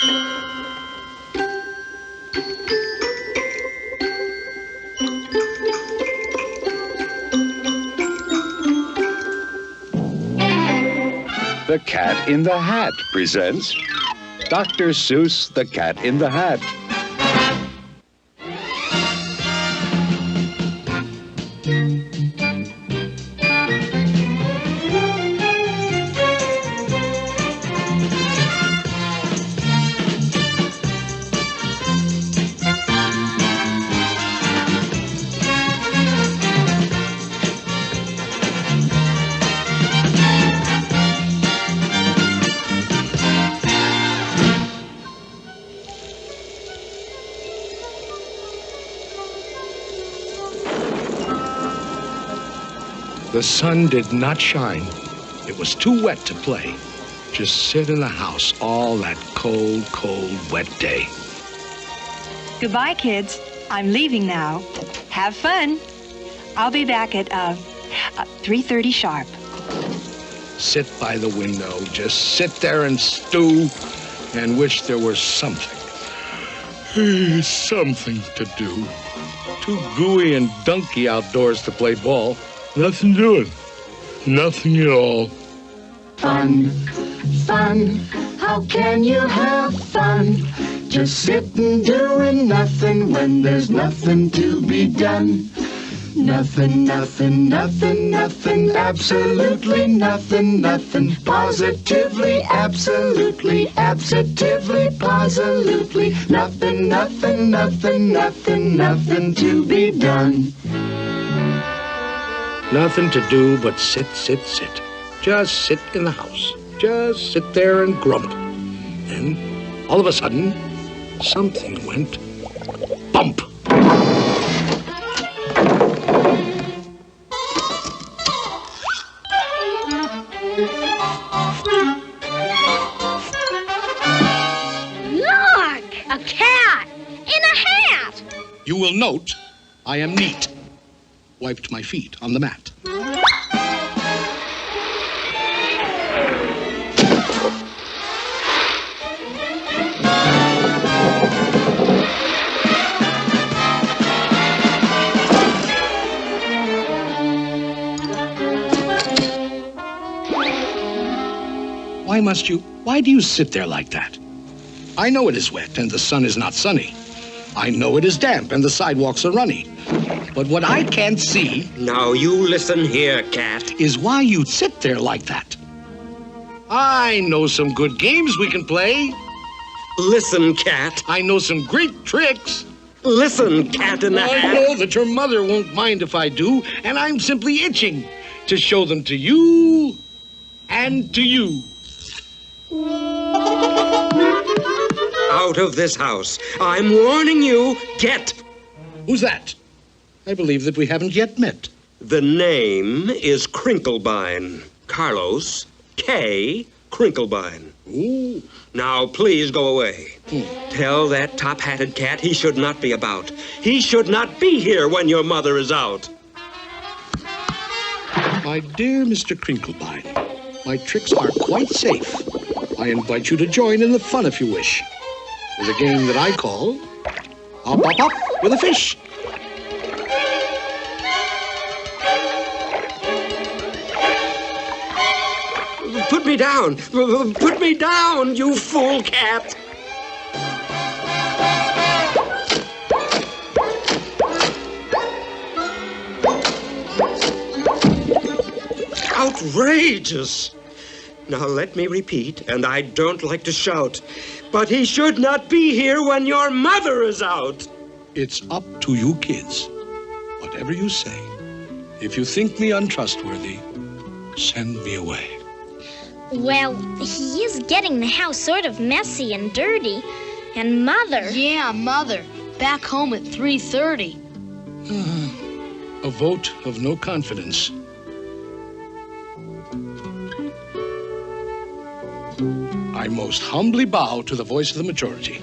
The Cat in the Hat presents Dr. Seuss, The Cat in the Hat. The sun did not shine. It was too wet to play. Just sit in the house all that cold, cold, wet day. Goodbye, kids. I'm leaving now. Have fun. I'll be back at 3:30 sharp. Sit by the window, just sit there and stew and wish there was something. Something to do. Too gooey and dunky outdoors to play ball. Nothing doing. Nothing at all. Fun, fun, how can you have fun? Just sitting doing nothing when there's nothing to be done. Nothing, nothing, nothing, nothing, absolutely nothing, nothing, positively, absolutely, absolutely, positively, nothing, nothing, nothing, nothing, nothing to be done. Nothing to do but sit, sit, sit. Just sit in the house. Just sit there and grump. Then, all of a sudden, something went bump. Look! A cat! In a hat! You will note I am neat. Wiped my feet on the mat. Why do you sit there like that? I know it is wet and the sun is not sunny. I know it is damp and the sidewalks are runny. But what I can't see... Now you listen here, cat. ...is why you sit there like that. I know some good games we can play. Listen, cat. I know some great tricks. Listen, cat in the hat. I know that your mother won't mind if I do, and I'm simply itching to show them to you and to you. Out of this house. I'm warning you, get. Who's that? I believe that we haven't yet met. The name is Crinklebine. Carlos K. Crinklebine. Ooh. Now, please go away. Tell that top-hatted cat he should not be about. He should not be here when your mother is out. My dear Mr. Crinklebine, my tricks are quite safe. I invite you to join in the fun if you wish. There's a game that I call Hop, Hop, Hop with a Fish. Put me down! Put me down, you fool cat! Outrageous! Now let me repeat, and I don't like to shout, but he should not be here when your mother is out. It's up to you kids. Whatever you say, if you think me untrustworthy, send me away. Well, he is getting the house sort of messy and dirty. And Mother... Yeah, Mother. Back home at 3:30. A vote of no confidence. I most humbly bow to the voice of the majority.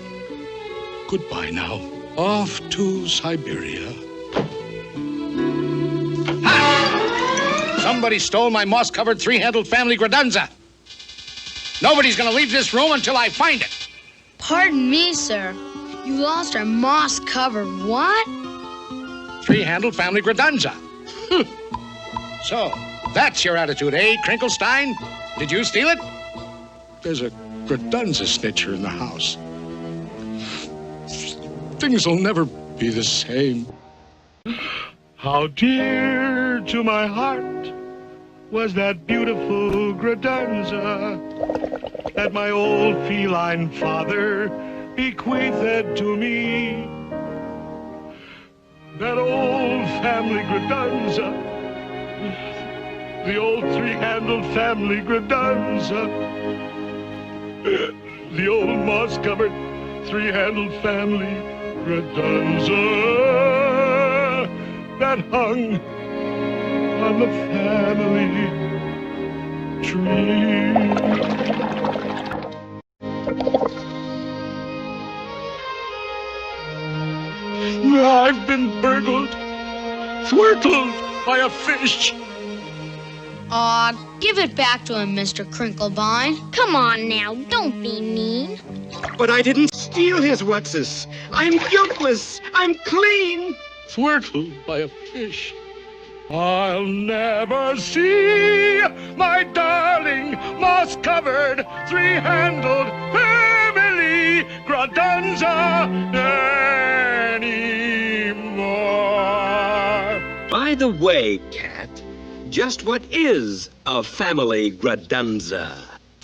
Goodbye now. Off to Siberia. Ha! Somebody stole my moss-covered three-handled family credenza. Nobody's going to leave this room until I find it. Pardon me, sir. You lost our moss-covered what? Three-handled family Gradunza. So, that's your attitude, eh, Crinklestein? Did you steal it? There's a Gradunza snitcher in the house. Things will never be the same. How dear to my heart was that beautiful Gradunza that my old feline father bequeathed to me. That old family Gradunza, the old three-handled family Gradunza, the old moss-covered three-handled family Gradunza that hung on the family tree. I've been burgled, thwartled by a fish. Aw, give it back to him, Mr. Crinklebine. Come on now, don't be mean. But I didn't steal his whatses. I'm guiltless. I'm clean. Thwartled by a fish. I'll never see my darling moss-covered three-handled family Gradunza anymore. By the way, Cat, just what is a family Gradunza?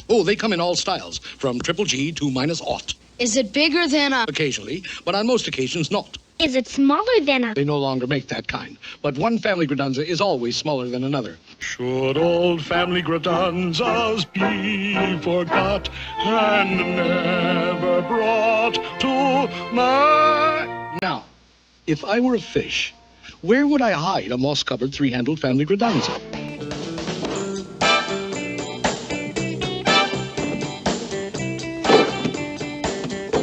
Oh, they come in all styles, from triple G to -0. Is it bigger than a... Occasionally, but on most occasions not. Is it smaller than a... They no longer make that kind. But one family Gradunza is always smaller than another. Should old family Gradunzas be forgot and never brought to my... Now, if I were a fish, where would I hide a moss-covered three-handled family Gradunza?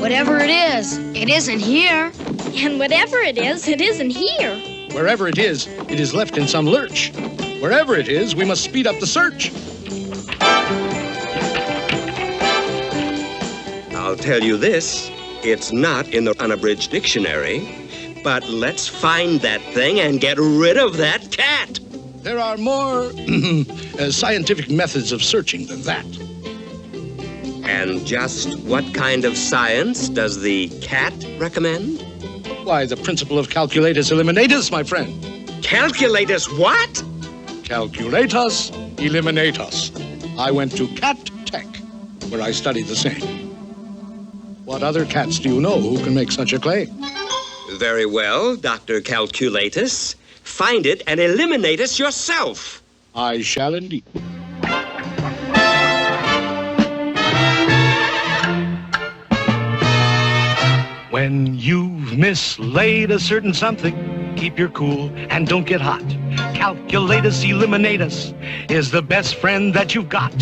Whatever it isn't here. And whatever it isn't here. Wherever it is left in some lurch. Wherever it is, we must speed up the search. I'll tell you this, it's not in the unabridged dictionary, but let's find that thing and get rid of that cat. There are more scientific methods of searching than that. And just what kind of science does the cat recommend? Why, the principle of calculatus eliminatus, my friend. Calculatus what? Calculatus eliminatus. I went to Cat Tech, where I studied the same. What other cats do you know who can make such a claim? Very well, Dr. Calculatus. Find it and eliminate us yourself. I shall indeed. When you've mislaid a certain something, keep your cool and don't get hot. Calculatus eliminatus is the best friend that you've got.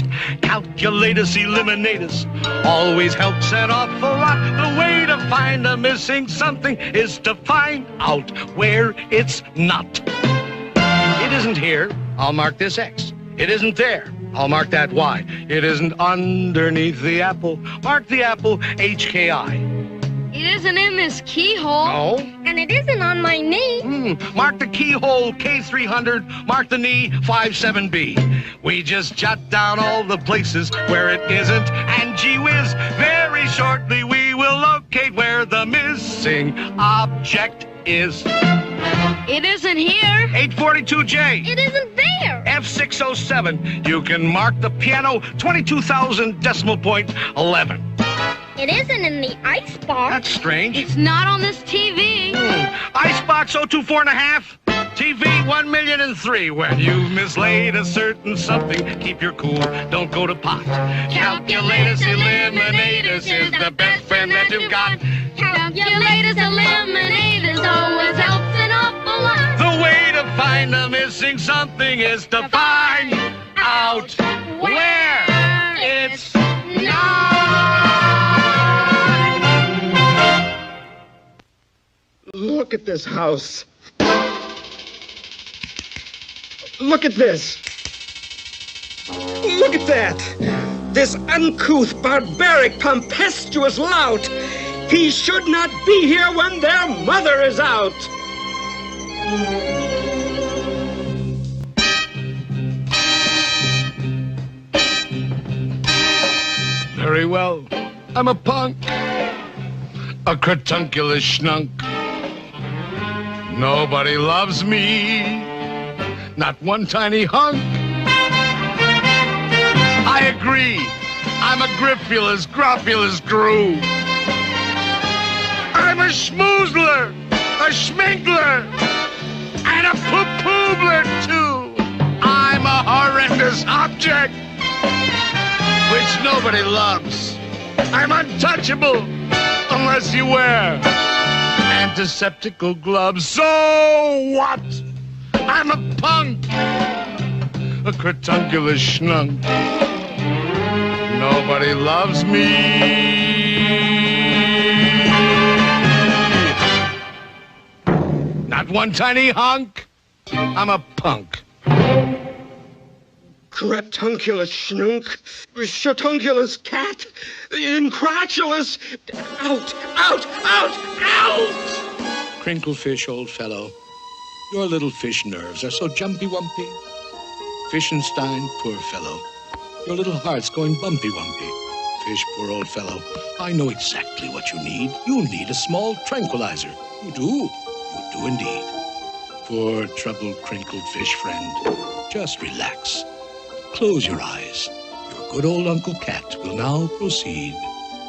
Calculatus eliminatus always helps an awful lot. The way to find a missing something is to find out where it's not. It isn't here, I'll mark this X. It isn't there, I'll mark that Y. It isn't underneath the apple, mark the apple HKI. It isn't in this keyhole. No. And it isn't on my knee. Mark the keyhole K300, mark the knee 57B. We just jot down all the places where it isn't, and gee whiz, very shortly we will locate where the missing object is. It isn't here. 842J. It isn't there. F607. You can mark the piano 22,000 decimal point 11. It isn't in the icebox. That's strange. It's not on this TV. Icebox 024.5. TV 1,000,003. When you've mislaid a certain something, keep your cool, don't go to pot. Calculatus eliminatus is the best friend that you've got. Calculatus eliminatus always helps an awful lot. The way to find the missing something is to find out where it's not. Look at this house. Look at this. Look at that. This uncouth, barbaric, tempestuous lout. He should not be here when their mother is out. Very well. I'm a punk. A cratunculous schnunk. Nobody loves me. Not one tiny hunk. I agree. I'm a griffulous, groffulous groove. I'm a schmoozler, a schminkler, and a poo-poobler, too. I'm a horrendous object, which nobody loves. I'm untouchable, unless you wear antiseptical gloves. So what? I'm a punk, a cratunculous schnunk. Nobody loves me. Not one tiny hunk. I'm a punk. Cratunculous schnunk, shatunculous cat, incratulous. Out, out, out, out! Crinklefish, old fellow, your little fish nerves are so jumpy-wumpy. Fishenstein, poor fellow, your little heart's going bumpy-wumpy. Fish, poor old fellow, I know exactly what you need. You need a small tranquilizer. You do. You do indeed. Poor troubled crinkled fish friend, just relax. Close your eyes. Your good old Uncle Cat will now proceed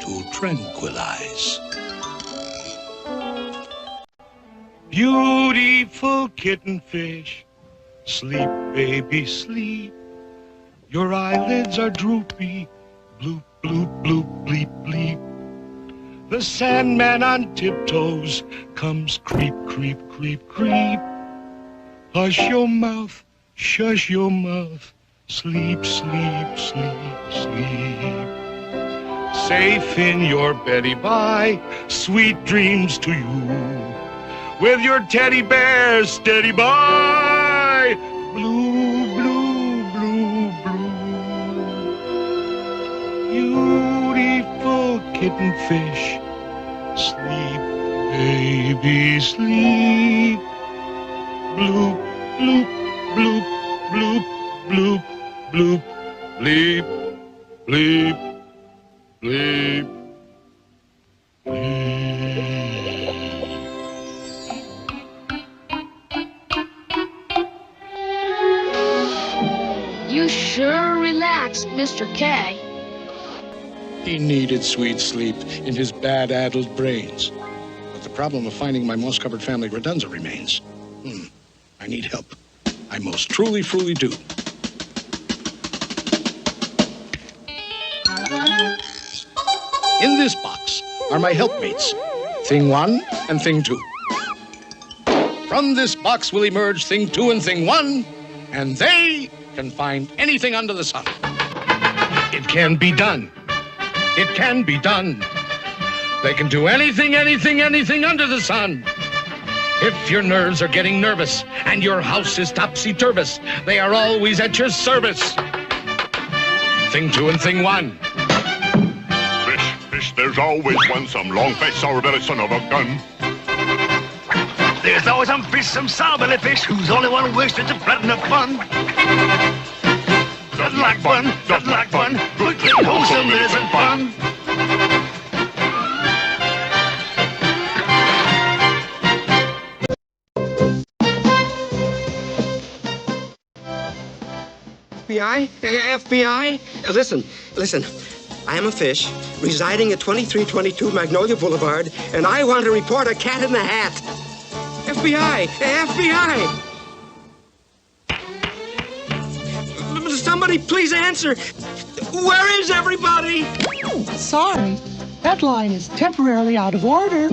to tranquilize. Beautiful kitten fish, sleep, baby, sleep. Your eyelids are droopy, bloop, bloop, bloop, bleep, bleep. The Sandman on tiptoes comes creep, creep, creep, creep. Hush your mouth, shush your mouth, sleep, sleep, sleep, sleep. Safe in your Betty bye, sweet dreams to you. With your teddy bear steady by, blue, blue, blue, blue. Beautiful kitten fish, sleep, baby, sleep. Bloop, bloop, bloop, bloop, bloop, bloop, bleep, bleep, bleep, bleep. You sure relaxed, Mr. K. He needed sweet sleep in his bad-addled brains. But the problem of finding my moss-covered family Redunza remains. I need help. I most truly do. In this box are my helpmates, Thing 1 and Thing 2. From this box will emerge Thing 2 and Thing 1, and they can find anything under the sun. It can be done. It can be done. They can do anything, anything, anything under the sun. If your nerves are getting nervous and your house is topsy-turvous, they are always at your service. Thing 2 and Thing 1. Fish, there's always one, some long face, sour belly son of a gun. There's always some fish, some sour belly fish, who's only one wish to flatten up fun. Doesn't like fun, doesn't like fun, but getting wholesome isn't fun. FBI? Listen. I am a fish residing at 2322 Magnolia Boulevard, and I want to report a cat in the hat. FBI! Somebody please answer. Where is everybody? Sorry, that line is temporarily out of order.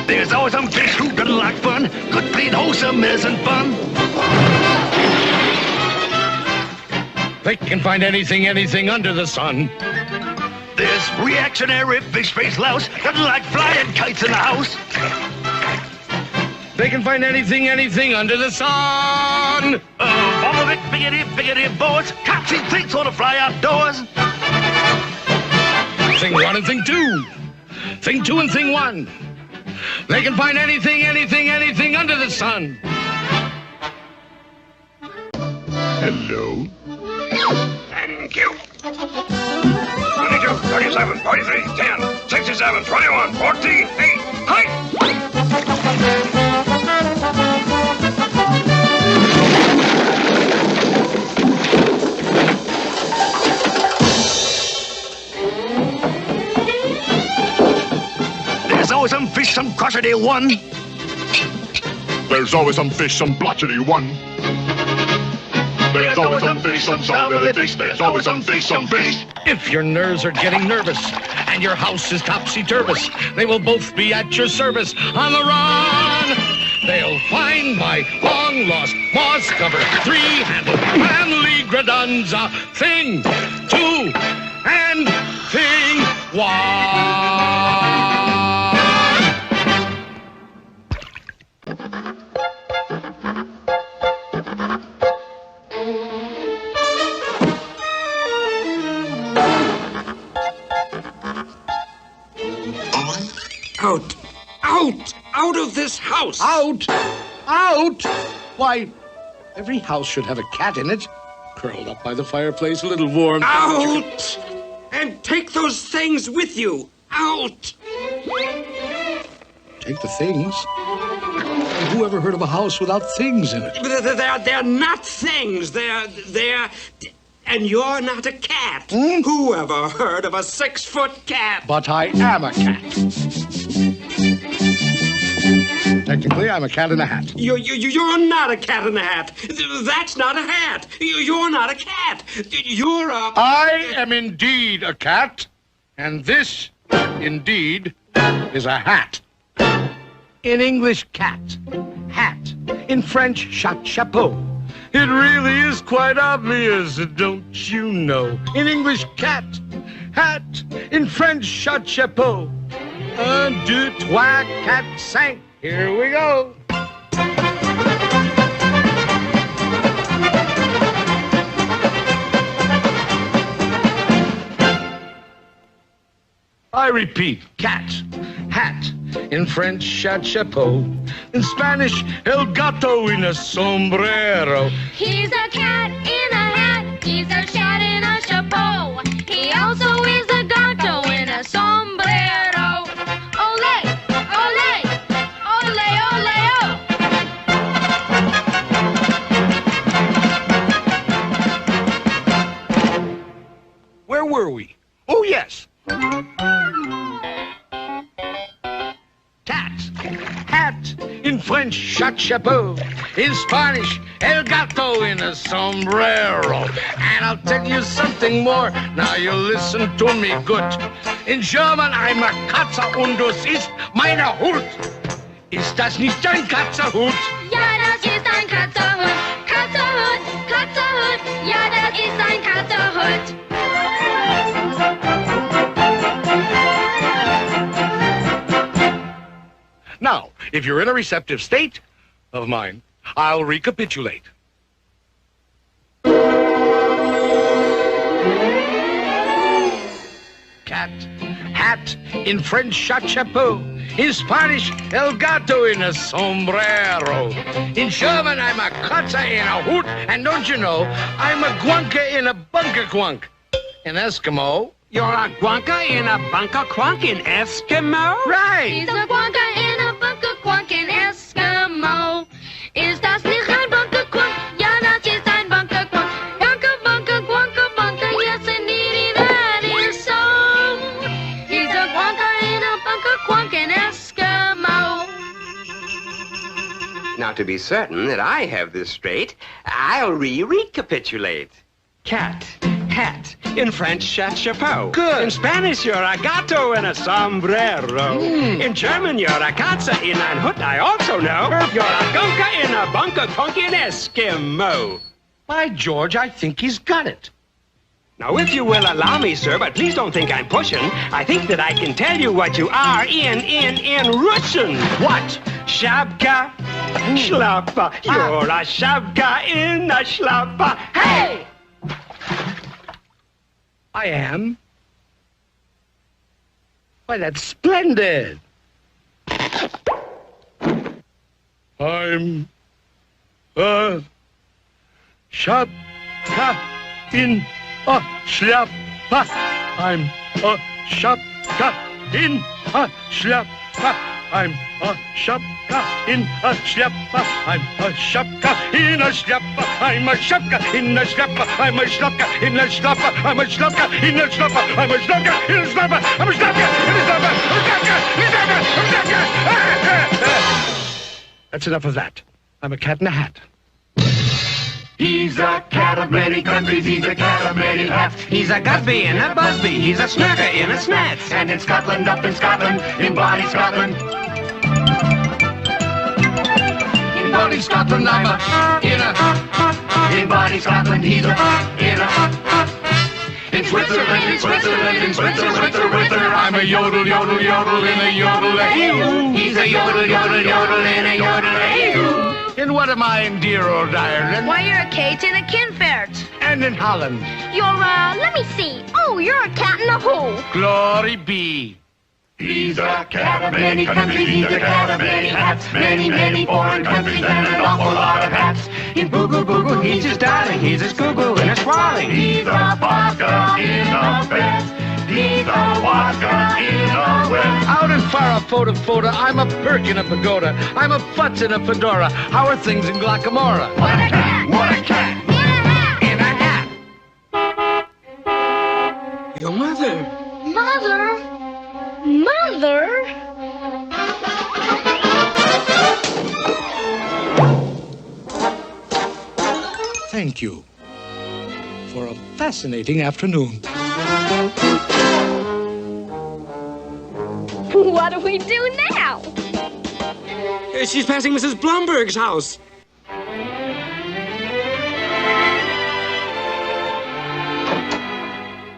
There's always some fish who doesn't like fun. Good, clean, wholesome isn't fun. They can find anything, anything under the sun. This reactionary fish-faced louse doesn't like flying kites in the house. They can find anything under the sun. All of it, biggity, boys. Cops and things on to fly outdoors. Thing 1 and thing 2. Thing 2 and thing 1. They can find anything under the sun. Hello. Thank you. 22, 37, 43, 10, 67, 21, 14, 8, height! There's always some fish, some crotchety one. There's always some fish, some blotchety one. There's always some fish, some salty fish. There's always some fish, some fish. If your nerves are getting nervous and your house is topsy-turvous, they will both be at your service on the run. They'll find my long-lost moss-covered three-handled family gradunza. Thing 2 and thing 1. Out of this house! Out! Why, every house should have a cat in it. Curled up by the fireplace, a little warm. Out! And take those things with you. Out! Take the things? Who ever heard of a house without things in it? They're not things. They're... And you're not a cat. Who ever heard of a 6-foot cat? But I am a cat. Technically, I'm a cat in a hat. You're not a cat in a hat. That's not a hat. You're not a cat. You're a... I am indeed a cat, and this, indeed, is a hat. In English, cat. Hat. In French, chapeau. It really is quite obvious, don't you know? In English, cat. Hat. In French, chapeau. 1, 2, 3, 4, 5. Here we go. I repeat, cat, hat. In French, chapeau. In Spanish, el gato en a sombrero. He's a cat in a hat. He's a cat in a chapeau. He also is a gato in a sombrero. Ole, ole, ole, ole, oh. Where were we? Oh, yes. Cat, hat, in French, chapeau. In Spanish, el gato in a sombrero. And I'll tell you something more. Now you listen to me good. In German, I'm a Katze und das ist meine Hut. Ist das nicht ein Katzerhut? Ja, das ist ein Katzerhut. Katzerhut, Katzerhut. Ja, das ist ein Katzerhut. Now, if you're in a receptive state of mind, I'll recapitulate. Cat, hat, in French, chapeau. In Spanish, el gato in a sombrero. In German, I'm a Katze in a hoot. And don't you know, I'm a guanka in a bunker quunk. In Eskimo, you're a guanka in a bunker quunk in Eskimo? Right. He's a guanka in a bunker quunk in Eskimo. Ist das nicht ein bunker quunk? Ja, das ist ein bunker quunk. Bunker, bunker, guanka, bunker. Yes, indeed, that is so. He's a guanka in a bunker quunk in Eskimo. Now, to be certain that I have this straight, I'll recapitulate. Cat, hat. In French, chapeau. Good. In Spanish, you're a gato in a sombrero. In German, you're a Katze in ein Hut. I also know you're a gunka in a bunker quunk in Eskimo. By George, I think he's got it. Now, if you will allow me, sir, but please don't think I'm pushing, I think that I can tell you what you are in Russian. What? Shabka, Schlapper, you're a sharp guy in a schlapper. Hey! I am. Why, that's splendid. I'm a shopka in a schlapper. I'm a shopka in a schlapper. I'm a shopka in a schlapper. I'm a shopka in a schlapper. I'm a shopka in a schlapper. I'm a shopka in a schlapper. I'm a shopka in a schlapper. I'm a shopka in a schlapper. I'm a shopka in a schlapper. That's enough of that. I'm a cat in a hat. He's a cat of many countries, he's a cat of many hats. He's a Gusby and a Busby, he's a snurker in a snats. And in Scotland, up in Scotland, in Bonnie Scotland. In Bonnie Scotland, I'm a in Bonnie Scotland, he's a in Switzerland, in Switzerland, in Switzerland, I'm a yodel, yodel, yodel in a yodel-a-hee-hoo. He's a yodel, yodel, yodel in a yodel-a-hee-hoo. And what am I in dear old Ireland? Why, you're a Kate in a Kinfert. And in Holland. You're, let me see. Oh, you're a cat in a hole. Glory be. He's a cat of many countries, he's a cat of many hats. Many, many foreign countries and an awful lot of hats. In Boogle Boogle, he's just darling, he's a Scoogle and a Squalling. He's a vodka in a vest. He's a vodka in a vest. Out in Farah, I'm a perk in a pagoda. I'm a futz in a fedora. How are things in Glockamora? What a cat, what a cat. In a hat. Your mother. Mother? Mother? Thank you for a fascinating afternoon. What do we do now? She's passing Mrs. Blomberg's house.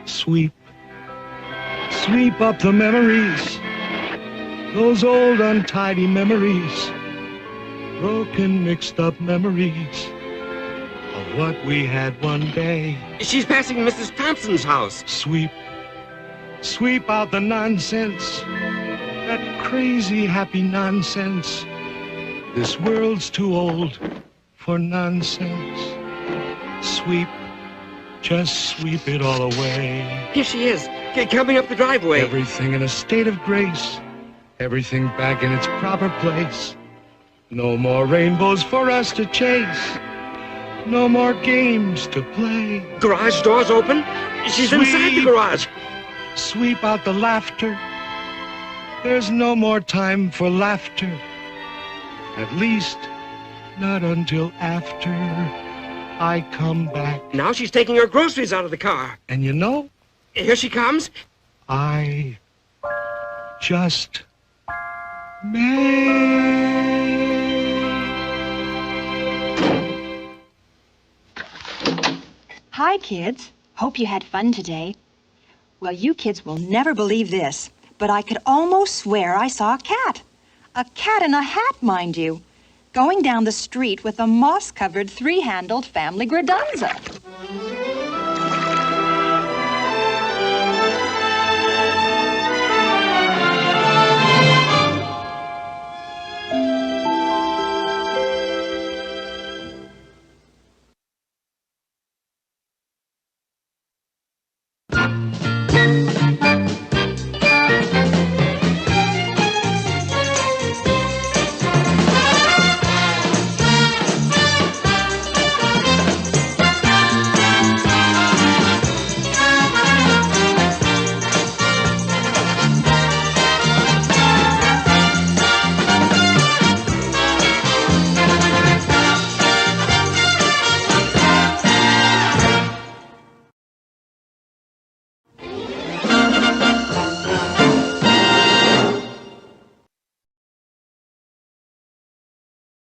Sweep up the memories, those old untidy memories, broken, mixed up memories of what we had one day. She's passing Mrs. Thompson's house. Sweep out the nonsense, that crazy happy nonsense. This world's too old for nonsense. Just sweep it all away. Here she is, coming up the driveway. Everything in a state of grace. Everything back in its proper place. No more rainbows for us to chase. No more games to play. Garage door's open. She's inside the garage. Sweep out the laughter. There's no more time for laughter. At least, not until after I come back. Now she's taking her groceries out of the car. And you know? Here she comes. I just may. Hi, kids. Hope you had fun today. Well, you kids will never believe this, but I could almost swear I saw a cat. A cat in a hat, mind you, going down the street with a moss-covered, three-handled family gradunza.